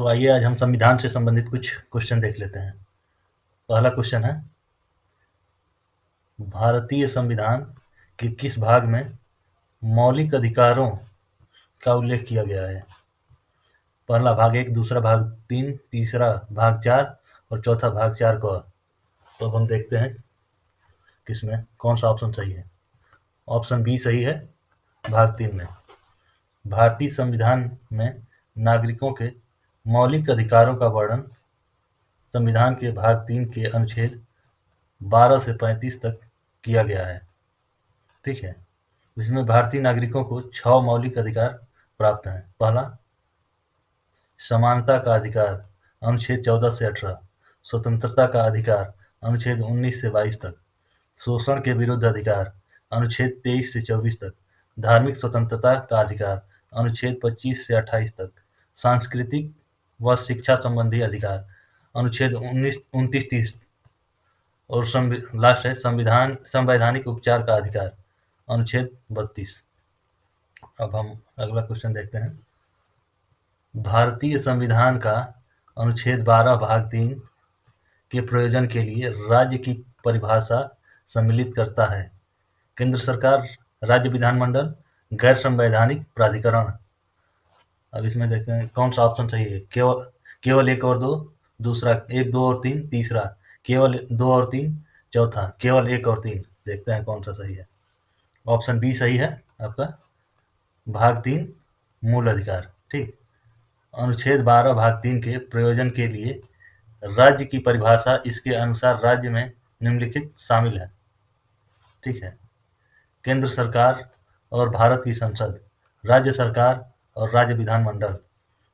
तो आइए आज हम संविधान से संबंधित कुछ क्वेश्चन देख लेते हैं। पहला क्वेश्चन है, भारतीय संविधान के किस भाग में मौलिक अधिकारों का उल्लेख किया गया है? पहला भाग 1, दूसरा भाग 3, तीसरा भाग 4 और चौथा भाग 4 क। तो अब हम देखते हैं किसमें कौन सा ऑप्शन सही है। ऑप्शन बी सही है, भाग 3 में। भारतीय संविधान में नागरिकों के मौलिक अधिकारों का वर्णन संविधान के भाग 3 के अनुच्छेद 12 से 35 तक किया गया है। ठीक है, इसमें भारतीय नागरिकों को 6 मौलिक अधिकार प्राप्त हैं। पहला, समानता का अधिकार, अनुच्छेद 14 से 18। स्वतंत्रता का अधिकार, अनुच्छेद 19 से 22 तक। शोषण के विरुद्ध अधिकार, अनुच्छेद 23 से 24 तक। धार्मिक स्वतंत्रता का अधिकार, अनुच्छेद 25 से 28 तक। सांस्कृतिक व शिक्षा संबंधी अधिकार, अनुच्छेद 29-30। और लास्ट है संवैधानिक उपचार का अधिकार, अनुच्छेद 32। अब हम अगला क्वेश्चन देखते हैं। भारतीय संविधान का अनुच्छेद 12 भाग 3 के प्रयोजन के लिए राज्य की परिभाषा सम्मिलित करता है। केंद्र सरकार, राज्य विधानमंडल, गैर संवैधानिक प्राधिकरण। अब इसमें देखते हैं कौन सा ऑप्शन सही है। केवल 1 और 2, दूसरा 1, 2 और 3, तीसरा केवल 2 और 3, चौथा केवल 1 और 3। देखते हैं कौन सा सही है। ऑप्शन बी सही है आपका, भाग 3 मूल अधिकार। ठीक, अनुच्छेद 12 भाग 3 के प्रयोजन के लिए राज्य की परिभाषा इसके अनुसार राज्य में निम्नलिखित शामिल है। ठीक है, केंद्र सरकार और भारत की संसद, राज्य सरकार और राज्य विधानमंडल,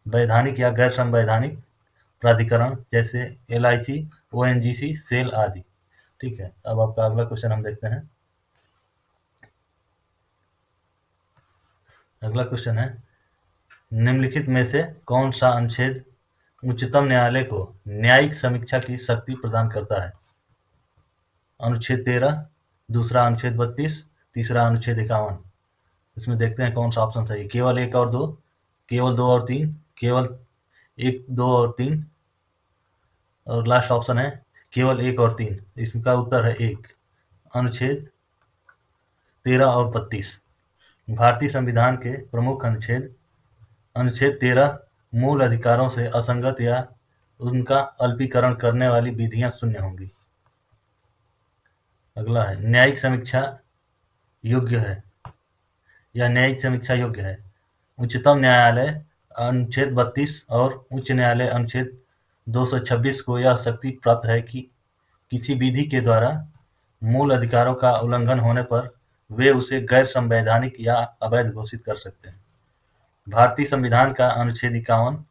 वैधानिक या गैर संवैधानिक प्राधिकरण जैसे LIC, ONGC, सेल आदि। ठीक है, अब आपका अगला क्वेश्चन हम देखते हैं। अगला क्वेश्चन है, निम्नलिखित में से कौन सा अनुच्छेद उच्चतम न्यायालय को न्यायिक समीक्षा की शक्ति प्रदान करता है? अनुच्छेद 13, दूसरा अनुच्छेद 32, तीसरा अनुच्छेद 51। इसमें देखते हैं कौन सा ऑप्शन सही है। केवल 1 और 2, केवल 2 और 3, केवल 1, 2 और 3 और लास्ट ऑप्शन है केवल 1 और 3। इसका उत्तर है 1, अनुच्छेद 13 और 32। भारतीय संविधान के प्रमुख अनुच्छेद 13 मूल अधिकारों से असंगत या उनका अल्पीकरण करने वाली विधियां शून्य होंगी। अगला है, न्यायिक समीक्षा योग्य है या न्यायिक समीक्षा योग्य है। उच्चतम न्यायालय अनुच्छेद 32 और उच्च न्यायालय अनुच्छेद 226 को यह शक्ति प्राप्त है कि किसी विधि के द्वारा मूल अधिकारों का उल्लंघन होने पर वे उसे गैर संवैधानिक या अवैध घोषित कर सकते हैं। भारतीय संविधान का अनुच्छेद 51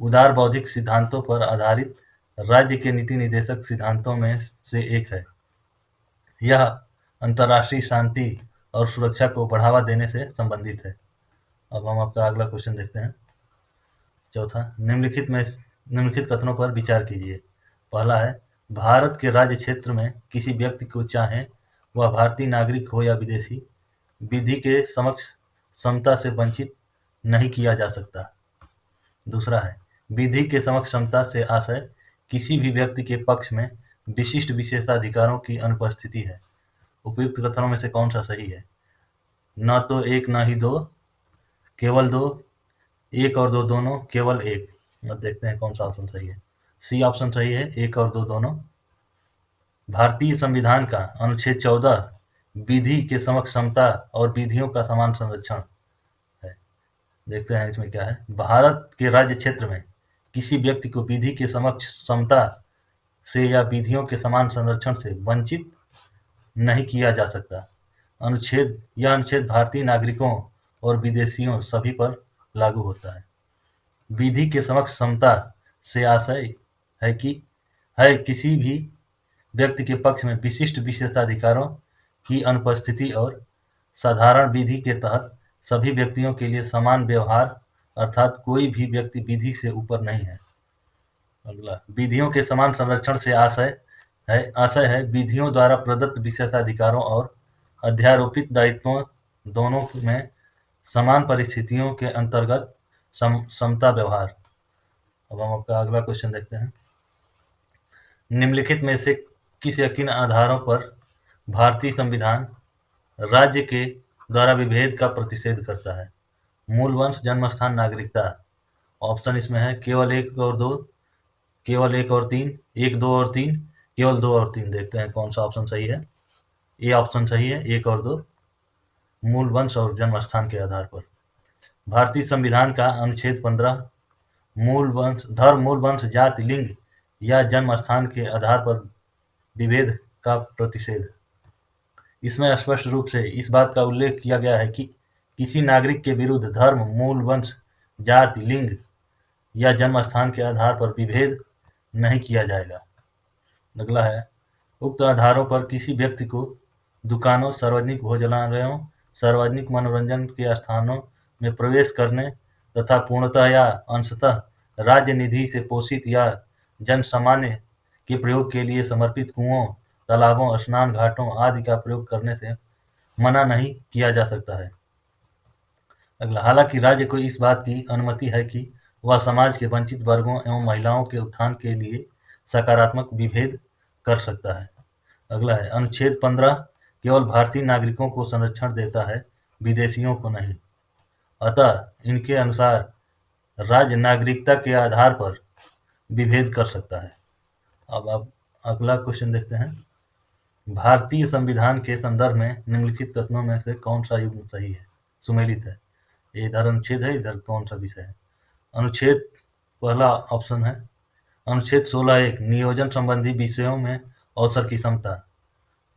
उदार बौद्धिक सिद्धांतों पर आधारित राज्य के नीति निर्देशक सिद्धांतों में से एक है। यह अंतर्राष्ट्रीय शांति और सुरक्षा को बढ़ावा देने से संबंधित है। अब हम आपका अगला क्वेश्चन देखते हैं। चौथा, निम्नलिखित कथनों पर विचार कीजिए। पहला है, भारत के राज्य क्षेत्र में किसी व्यक्ति को चाहे वह भारतीय नागरिक हो या विदेशी, विधि के समक्ष समता से वंचित नहीं किया जा सकता। दूसरा है, विधि के समक्ष समता से आशय किसी भी व्यक्ति के पक्ष में विशिष्ट विशेषाधिकारों की अनुपस्थिति है। उपयुक्त कथनों में से कौन सा सही है? न तो 1 न ही 2, केवल 2, 1 और 2 दोनों, केवल 1। अब देखते हैं कौन सा ऑप्शन सही है। सी ऑप्शन सही है, 1 और 2 दोनों। भारतीय संविधान का अनुच्छेद 14 विधि के समक्ष समता और विधियों का समान संरक्षण है। देखते हैं इसमें क्या है। भारत के राज्य क्षेत्र में किसी व्यक्ति को विधि के समक्ष समता से या विधियों के समान संरक्षण से वंचित नहीं किया जा सकता। यह अनुच्छेद भारतीय नागरिकों और विदेशियों सभी पर लागू होता है। विधि के समक्ष समता से आशय है किसी भी व्यक्ति के पक्ष में विशिष्ट विशेषाधिकारों की अनुपस्थिति और साधारण विधि के तहत सभी व्यक्तियों के लिए समान व्यवहार, अर्थात कोई भी व्यक्ति विधि से ऊपर नहीं है। अगला, विधियों के समान संरक्षण से आशय है विधियों द्वारा प्रदत्त विशेषाधिकारों और अध्यारोपित दायित्वों दोनों में समान परिस्थितियों के अंतर्गत समता व्यवहार। अब हम आपका अगला क्वेश्चन देखते हैं। निम्नलिखित में से किस या किन आधारों पर भारतीय संविधान राज्य के द्वारा विभेद का प्रतिषेध करता है? मूल वंश, जन्म स्थान, नागरिकता। ऑप्शन इसमें है केवल एक और दो, केवल एक और तीन, एक, दो और तीन, केवल दो और तीन। देखते हैं कौन सा ऑप्शन सही है। ये ऑप्शन सही है, एक और दो, मूल वंश और जन्म स्थान के आधार पर। भारतीय संविधान का अनुच्छेद 15 मूल वंश, धर्म, मूल वंश, जाति, लिंग या जन्म स्थान के आधार पर विभेद का प्रतिषेध। इसमें स्पष्ट रूप से इस बात का उल्लेख किया गया है कि किसी नागरिक के विरुद्ध धर्म, मूल वंश, जाति, लिंग या जन्म स्थान के आधार पर विभेद नहीं किया जाएगा। अगला है, उक्त आधारों पर किसी व्यक्ति को दुकानों, सार्वजनिक भोजनालयों, सार्वजनिक मनोरंजन के स्थानों में प्रवेश करने तथा पूर्णतः या अंशतः राज्य निधि से पोषित या जनसामान्य के प्रयोग के लिए समर्पित कुओं, तालाबों, स्नान घाटों आदि का प्रयोग करने से मना नहीं किया जा सकता है। अगला, हालांकि राज्य को इस बात की अनुमति है कि वह समाज के वंचित वर्गों एवं महिलाओं के उत्थान के लिए सकारात्मक विभेद कर सकता है। अगला है, अनुच्छेद 15 केवल भारतीय नागरिकों को संरक्षण देता है, विदेशियों को नहीं। अतः इनके अनुसार राज्य नागरिकता के आधार पर विभेद कर सकता है। अब अगला क्वेश्चन देखते हैं। भारतीय संविधान के संदर्भ में निम्नलिखित कथनों में से कौन सा युग्म सही है, सुमेलित है? ये इधर अनुच्छेद है, इधर कौन सा विषय है? अनुच्छेद, पहला ऑप्शन है अनुच्छेद 16(1) नियोजन संबंधी विषयों में अवसर की समता।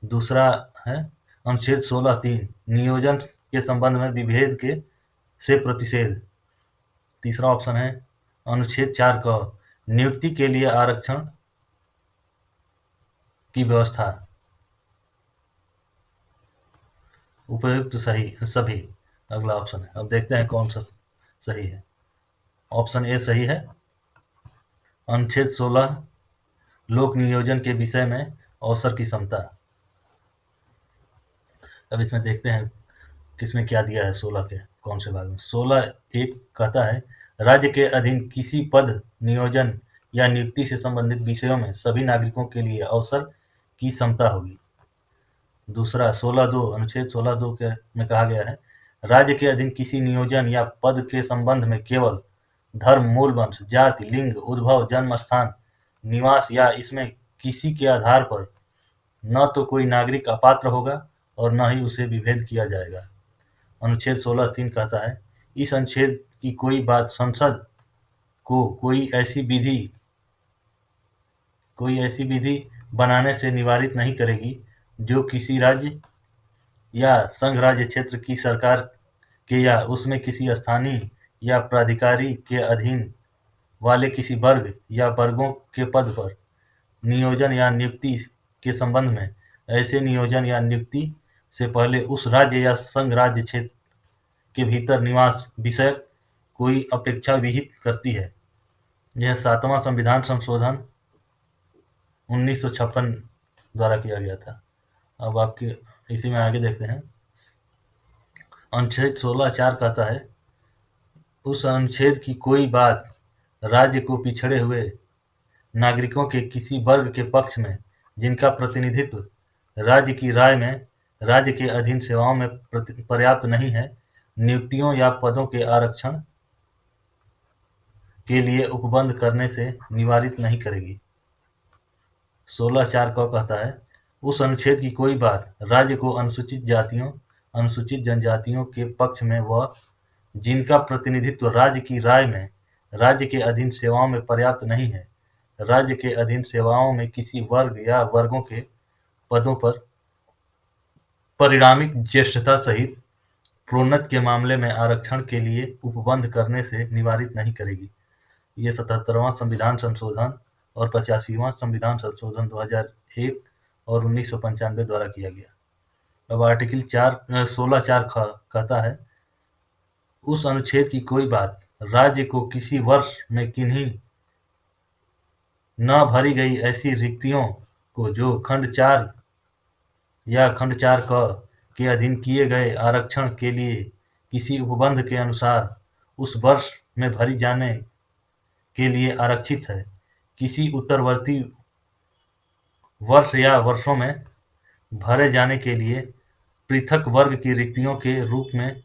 दूसरा है अनुच्छेद 16(3) नियोजन के संबंध में विभेद के से प्रतिषेध। तीसरा ऑप्शन है अनुच्छेद 4 क नियुक्ति के लिए आरक्षण की व्यवस्था। उपयुक्त सभी अगला ऑप्शन है। अब देखते हैं कौन सा सही है। ऑप्शन ए सही है, अनुच्छेद 16 लोक नियोजन के विषय में अवसर की समता। अब इसमें देखते हैं किसमें क्या दिया है, 16 के कौन से भाग में। 16(1) कहता है राज्य के अधीन किसी पद, नियोजन या नियुक्ति से संबंधित विषयों में सभी नागरिकों के लिए अवसर की समता होगी। दूसरा 16(2) अनुच्छेद 16(2) में कहा गया है राज्य के अधीन किसी नियोजन या पद के संबंध में केवल धर्म, मूल वंश, जाति, लिंग, उद्भव, जन्म स्थान, निवास या इसमें किसी के आधार पर न तो कोई नागरिक अपात्र होगा और न ही उसे विभेद किया जाएगा। अनुच्छेद 16(3) कहता है इस अनुच्छेद की कोई बात संसद को कोई ऐसी विधि बनाने से निवारित नहीं करेगी जो किसी राज्य या संघ राज्य क्षेत्र की सरकार के या उसमें किसी स्थानीय या प्राधिकारी के अधीन वाले किसी वर्ग या वर्गों के पद पर नियोजन या नियुक्ति के संबंध में ऐसे नियोजन या नियुक्ति से पहले उस राज्य या संघ राज्य क्षेत्र के भीतर निवास विषयक कोई अपेक्षा विहित करती है। यह 7वां संविधान संशोधन 1956 द्वारा किया गया था। अब आपके इसी में आगे देखते हैं। अनुच्छेद 16(4) कहता है उस अनुच्छेद की कोई बात राज्य को पिछड़े हुए नागरिकों के किसी वर्ग के पक्ष में जिनका प्रतिनिधित्व राज्य की राय में राज्य के अधीन सेवाओं में पर्याप्त नहीं है, नियुक्तियों या पदों के आरक्षण के लिए उपबंध करने से निवारित नहीं करेगी। 16(4) को कहता है उस अनुच्छेद की कोई बात राज्य को अनुसूचित जातियों, अनुसूचित जनजातियों के पक्ष में व जिनका प्रतिनिधित्व राज्य की राय में राज्य के अधीन सेवाओं में पर्याप्त नहीं है, राज्य के अधीन सेवाओं में किसी वर्ग या वर्गों के पदों पर परिणामिक ज्येष्ठता सहित प्रोन्नति के मामले में आरक्षण के लिए उपबंध करने से निवारित नहीं करेगी। ये 77वां संविधान संशोधन और 85वां संविधान संशोधन 2001 और 1995 द्वारा किया गया। अब आर्टिकल 16(4) कहता है उस अनुच्छेद की कोई बात राज्य को किसी वर्ष में किन्हीं न भरी गई ऐसी रिक्तियों को जो खंड 4 या खंड 4 क के अधीन किए गए आरक्षण के लिए किसी उपबंध के अनुसार उस वर्ष में भरी जाने के लिए आरक्षित है। किसी उत्तरवर्ती वर्ष या वर्षों में भरे जाने के लिए पृथक वर्ग की रिक्तियों के रूप में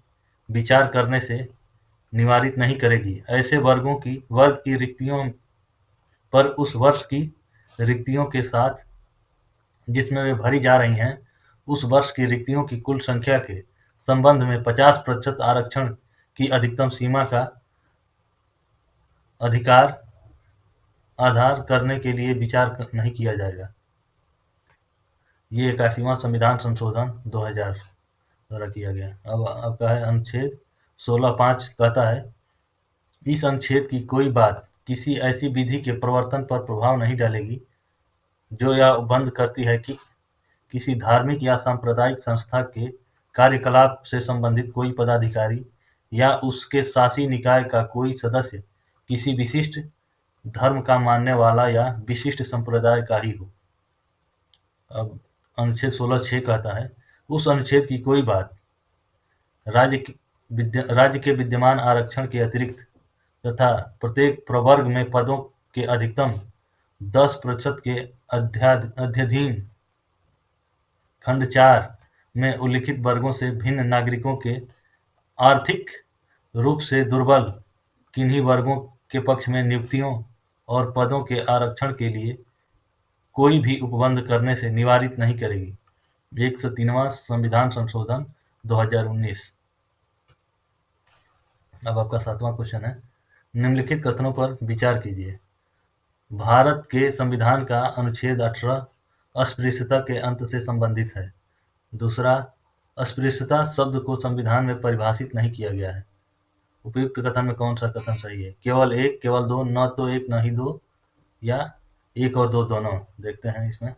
विचार करने से निवारित नहीं करेगी। ऐसे वर्ग की रिक्तियों पर उस वर्ष की रिक्तियों के साथ जिसमें वे भरी जा रही हैं, उस वर्ष की रिक्तियों की कुल संख्या के संबंध में 50% आरक्षण की अधिकतम सीमा का अधिकार आधार करने के लिए विचार नहीं किया जाएगा। ये 81वां संविधान संशोधन 2000 द्वारा किया गया। अब आपका है अनुच्छेद 16(5) कहता है, इस अनुच्छेद की कोई बात किसी ऐसी विधि के प्रवर्तन पर प्रभाव नहीं डालेगी जो यह बंद करती है कि किसी धार्मिक या सांप्रदायिक संस्था के कार्यकलाप से संबंधित कोई पदाधिकारी या उसके शासी निकाय का कोई सदस्य किसी विशिष्ट धर्म का मानने वाला या विशिष्ट संप्रदाय का ही हो। अब अनुच्छेद 16(6) कहता है, उस अनुच्छेद की कोई बात राज्य के विद्यमान आरक्षण के अतिरिक्त तथा प्रत्येक प्रवर्ग में पदों के अधिकतम 10% के अध्ययन खंड 4 में उल्लिखित वर्गों से भिन्न नागरिकों के आर्थिक रूप से दुर्बल किन्हीं वर्गों के पक्ष में नियुक्तियों और पदों के आरक्षण के लिए कोई भी उपबंध करने से निवारित नहीं करेगी। 103वां संविधान संशोधन 2019। अब आपका 7वां क्वेश्चन है, निम्नलिखित कथनों पर विचार कीजिए। भारत के संविधान का अनुच्छेद 18 अस्पृश्यता के अंत से संबंधित है। दूसरा, अस्पृश्यता शब्द को संविधान में परिभाषित नहीं किया गया है। उपयुक्त कथन में कौन सा कथन सही है? केवल एक, केवल दो, न तो एक न ही दो, या एक और दो दोनों? देखते हैं इसमें।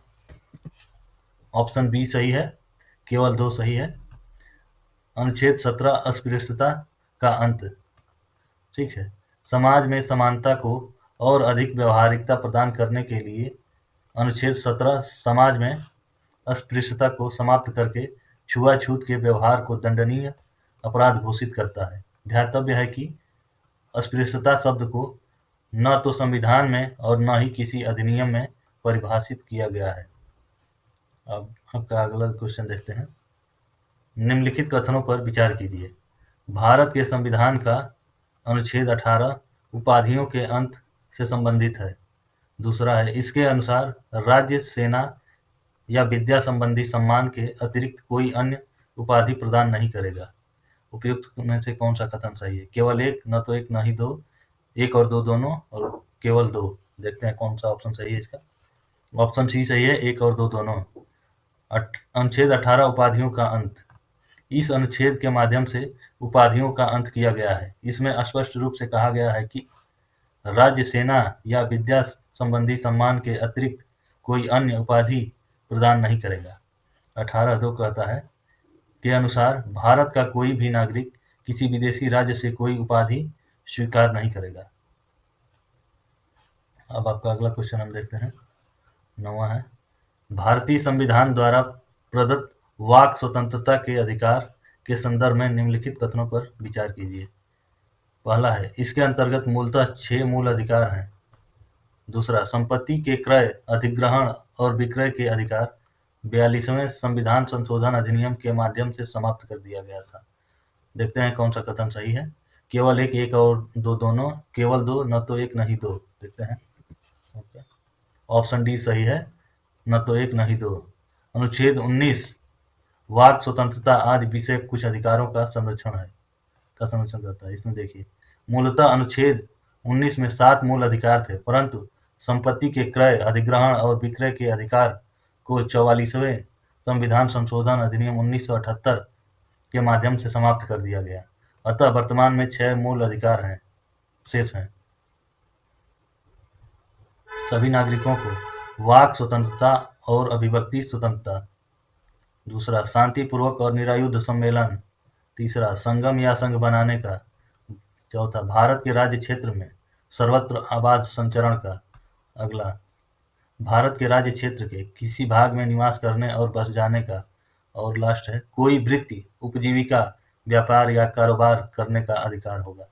ऑप्शन बी सही है, केवल दो सही है। अनुच्छेद 17 अस्पृश्यता का अंत। ठीक है। समाज में समानता को और अधिक व्यवहारिकता प्रदान करने के लिए अनुच्छेद 17 समाज में अस्पृश्यता को समाप्त करके छुआछूत के व्यवहार को दंडनीय अपराध घोषित करता है। ध्यातव्य है कि अस्पृश्यता शब्द को न तो संविधान में और न ही किसी अधिनियम में परिभाषित किया गया है। अब आपका अगला क्वेश्चन देखते हैं। निम्नलिखित कथनों पर विचार कीजिए। भारत के संविधान का अनुच्छेद 18 उपाधियों के अंत से संबंधित है। दूसरा है, इसके अनुसार राज्य, सेना या विद्या संबंधी सम्मान के अतिरिक्त कोई अन्य उपाधि प्रदान नहीं करेगा। उपयुक्त में से कौन सा कथन सही है? केवल एक, न तो एक न ही दो, एक और दो दोनों, और केवल दो। देखते हैं कौन सा ऑप्शन सही है इसका। ऑप्शन सी सही है, एक और दो दोनों। अनुच्छेद 18 उपाधियों का अंत। इस अनुच्छेद के माध्यम से उपाधियों का अंत किया गया है। इसमें स्पष्ट रूप से कहा गया है कि राज्य, सेना या विद्या संबंधी सम्मान के अतिरिक्त कोई अन्य उपाधि प्रदान नहीं करेगा। 18(2) कहता है के अनुसार भारत का कोई भी नागरिक किसी विदेशी राज्य से कोई उपाधि स्वीकार नहीं करेगा। अब आपका अगला क्वेश्चन हम देखते हैं। 9वां है, भारतीय संविधान द्वारा प्रदत्त वाक स्वतंत्रता के अधिकार के संदर्भ में निम्नलिखित कथनों पर विचार कीजिए। पहला है, इसके अंतर्गत मूलतः 6 मूल अधिकार हैं। दूसरा, संपत्ति के क्रय, अधिग्रहण और विक्रय के अधिकार 42वें संविधान संशोधन अधिनियम के माध्यम से समाप्त कर दिया गया था। देखते हैं कौन सा कथन सही है। केवल एक, एक और दो दोनों, केवल दो, न तो एक न ही दो। देखते हैं। ऑप्शन डी सही है, न तो एक न ही दो। अनुच्छेद 19 वाक स्वतंत्रता आदि विषय कुछ अधिकारों का संरक्षण करता है। इसमें देखिए, मूलतः अनुच्छेद 19 में 7 मूल अधिकार थे, परंतु संपत्ति के क्रय, अधिग्रहण और विक्रय के अधिकार को 44वें संविधान संशोधन अधिनियम 1978 के माध्यम से समाप्त कर दिया गया। अतः वर्तमान में 6 मूल अधिकार शेष हैं। सभी नागरिकों को वाक स्वतंत्रता और अभिव्यक्ति स्वतंत्रता। दूसरा, शांतिपूर्वक और निरायुध सम्मेलन। तीसरा, संगम या संघ बनाने का। चौथा, भारत के राज्य क्षेत्र में सर्वत्र आबाद संचरण का। अगला, भारत के राज्य क्षेत्र के किसी भाग में निवास करने और बस जाने का। और लास्ट है, कोई वृत्ति, उपजीविका, व्यापार या कारोबार करने का अधिकार होगा।